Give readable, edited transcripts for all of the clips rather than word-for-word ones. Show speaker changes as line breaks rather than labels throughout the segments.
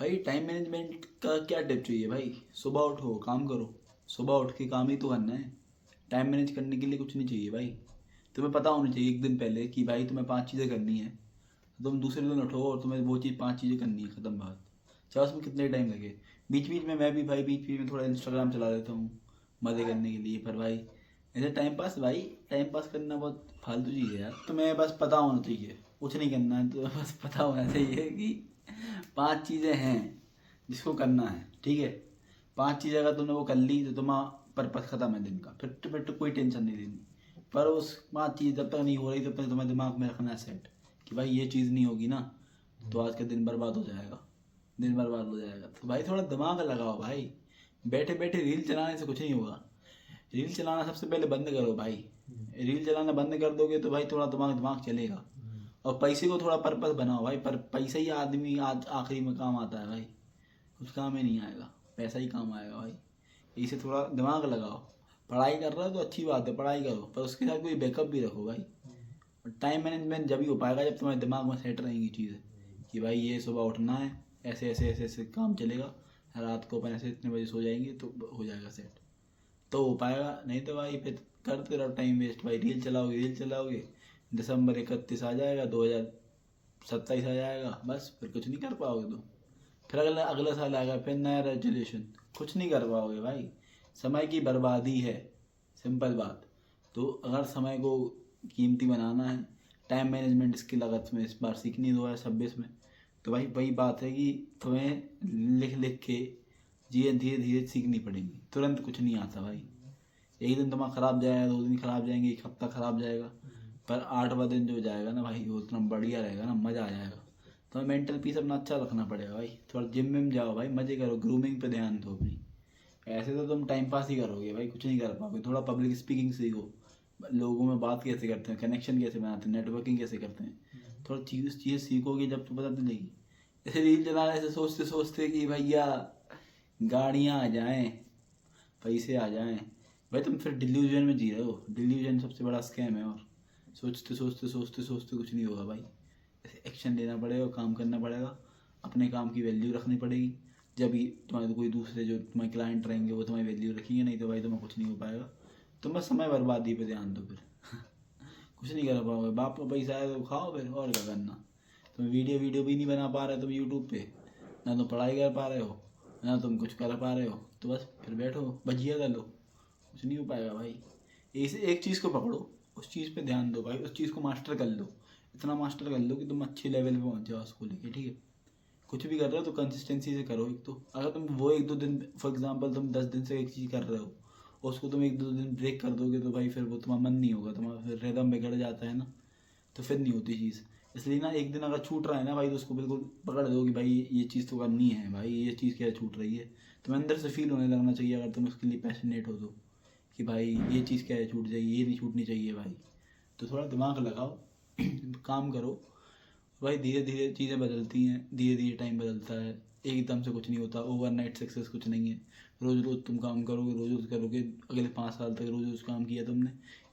भाई time management का क्या टिप चाहिए भाई? सुबह उठो, काम करो। सुबह उठ के काम ही तो करना है। टाइम मैनेज करने के लिए कुछ नहीं चाहिए भाई। तुम्हें पता होना चाहिए एक दिन पहले कि भाई तुम्हें 5 चीज़ें करनी है। तो तुम दूसरे दिन उठो और तुम्हें वो चीज़ 5 चीज़ें करनी है, ख़त्म बात। चाहे उसमें कितने टाइम लगे। बीच बीच में मैं भी भाई बीच बीच में थोड़ा इंस्टाग्राम चला लेता हूँ मज़े करने के लिए, पर भाई ऐसे टाइम पास, भाई टाइम पास करना बहुत फालतू चीज़ है यार। तुम्हें बस पता होना चाहिए, कुछ नहीं करना है, तो बस पता होना चाहिए कि 5 चीज़ें हैं जिसको करना है, ठीक है। 5 चीज़ें अगर तुमने वो कर ली तो तुम्हारा पर्पस ख़त्म है दिन का, फिर तो कोई टेंशन नहीं लेनी। पर उस 5 चीज़ जब तक नहीं हो रही तब तक तुम्हें दिमाग में रखना है सेट कि भाई ये चीज़ नहीं होगी ना तो आज का दिन बर्बाद हो जाएगा, दिन बर्बाद हो जाएगा। तो भाई थोड़ा दिमाग लगाओ भाई। बैठे बैठे रील चलाने से कुछ नहीं होगा। रील चलाना सबसे पहले बंद करो भाई। रील चलाना बंद कर दोगे तो भाई थोड़ा दिमाग दिमाग चलेगा। और पैसे को थोड़ा पर्पस बनाओ भाई, पर पैसा ही आदमी आज आखिरी में काम आता है भाई, कुछ काम ही नहीं आएगा, पैसा ही काम आएगा भाई। इसे थोड़ा दिमाग लगाओ। पढ़ाई कर रहे हो तो अच्छी बात है, पढ़ाई करो, पर उसके साथ कोई बैकअप भी रखो भाई। और टाइम मैनेजमेंट जब ही हो पाएगा जब तुम्हारे दिमाग में सेट रहेंगी चीज़ें कि भाई ये सुबह उठना है, ऐसे ऐसे ऐसे ऐसे काम चलेगा, रात को अपन ऐसे इतने बजे सो जाएंगे तो हो जाएगा सेट, तो हो पाएगा। नहीं तो भाई फिर करते रहो टाइम वेस्ट भाई। रील चलाओगे रील चलाओगे, दिसंबर 31 आ जाएगा, 2027 आ जाएगा, बस फिर कुछ नहीं कर पाओगे तुम। फिर अगला अगला साल आएगा, फिर नया रेजोल्यूशन, कुछ नहीं कर पाओगे भाई। समय की बर्बादी है, सिंपल बात। तो अगर समय को कीमती बनाना है, टाइम मैनेजमेंट स्किल अगर तुम्हें इस बार सीखनी है 2026 में, तो भाई वही बात है कि तुम्हें लिख लिख के धीरे धीरे धीरे सीखनी पड़ेगी। तुरंत कुछ नहीं आता भाई। एक दिन तुम्हारा ख़राब जाएगा, 2 दिन ख़राब जाएंगे, एक हफ्ता ख़राब जाएगा, पर 8वां दिन जो जाएगा ना भाई वो उतना बढ़िया रहेगा ना, मज़ा आ जाएगा। तो मेंटल पीस अपना अच्छा रखना पड़ेगा भाई। थोड़ा जिम में जाओ भाई, मज़े करो, ग्रूमिंग पे ध्यान दो अपनी। ऐसे तो तुम टाइम पास ही करोगे भाई, कुछ नहीं कर पाओगे। थोड़ा पब्लिक स्पीकिंग सीखो, लोगों में बात कैसे करते हैं, कनेक्शन कैसे बनाते हैं, नेटवर्किंग कैसे करते हैं। थोड़ा चीज़ सीखोगे जब तो पता चलेगी। ऐसे रील चलाने से सोचते सोचते कि भैया गाड़ियाँ आ जाएँ, पैसे आ जाएँ, भाई तुम फिर डिल्यूजन में जी रहे हो। डिल्यूजन सबसे बड़ा स्कैम है। और सोचते सोचते सोचते सोचते कुछ नहीं होगा भाई। एक्शन लेना पड़ेगा, काम करना पड़ेगा, अपने काम की वैल्यू रखनी पड़ेगी। जब भी तुम्हारे कोई दूसरे जो तुम्हारे क्लाइंट रहेंगे वो तुम्हारी वैल्यू रखेंगे, नहीं तो भाई तुम्हें कुछ नहीं हो पाएगा। तुम बस समय बर्बादी पे ध्यान दो फिर कुछ नहीं कर पाओगे। बाप का पैसा है तो खाओ फिर, और क्या करना। तुम वीडियो वीडियो भी नहीं बना पा रहे तुम यूट्यूब पे, ना तुम पढ़ाई कर पा रहे हो, ना तुम कुछ कर पा रहे हो, तो बस फिर बैठो भजिया कर लो, कुछ नहीं हो पाएगा भाई। इस एक चीज़ को पकड़ो, उस चीज़ पे ध्यान दो भाई, उस चीज़ को मास्टर कर लो। इतना मास्टर कर लो कि तुम अच्छे लेवल पे पहुंच जाओ उसको लेके, ठीक है। कुछ भी कर रहे हो तो कंसिस्टेंसी से करो। एक तो अगर तुम वो 1-2 दिन, फॉर एग्जांपल तुम 10 दिन से एक चीज़ कर रहे हो और उसको तुम 1-2 दिन ब्रेक कर दोगे तो भाई फिर वो तुम्हारा मन नहीं होगा, तुम्हारा फिर रिदम बिगड़ जाता है ना, तो फिर नहीं होती चीज़। इसलिए ना एक दिन अगर छूट रहा है ना भाई तो उसको बिल्कुल पकड़ दो कि भाई ये चीज़ तो करनी है भाई, ये चीज़ क्या छूट रही है। तुम्हें अंदर से फील होने लगना चाहिए अगर तुम उसके लिए पैशनेट हो तो, कि भाई ये चीज़ क्या है छूट जाएगी, ये नहीं छूटनी चाहिए भाई। तो थोड़ा दिमाग लगाओ काम करो भाई। धीरे धीरे चीज़ें बदलती हैं, धीरे धीरे टाइम बदलता है, एकदम से कुछ नहीं होता। ओवरनाइट सक्सेस कुछ नहीं है। रोज़ रोज़ तुम काम करोगे, रोज़ रोज़ करोगे, अगले 5 साल तक रोज़ रोज़ काम किया तुमने,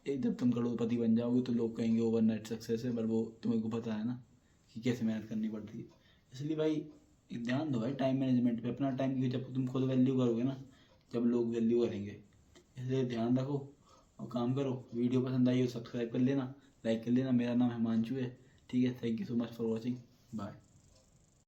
एक जब तुम करोड़पति बन जाओगे तो लोग कहेंगे ओवरनाइट सक्सेस है, पर वो तुम्हें को पता है ना कि कैसे मेहनत करनी पड़ती है। इसलिए भाई एक ध्यान दो भाई टाइम मैनेजमेंट पे, अपना टाइम की जब तुम खुद वैल्यू करोगे ना, जब लोग वैल्यू करेंगे। इसलिए ध्यान रखो और काम करो। वीडियो पसंद आई हो सब्सक्राइब कर लेना, लाइक कर लेना। मेरा नाम हिमांशु है, ठीक है। Thank you so much for watching, bye.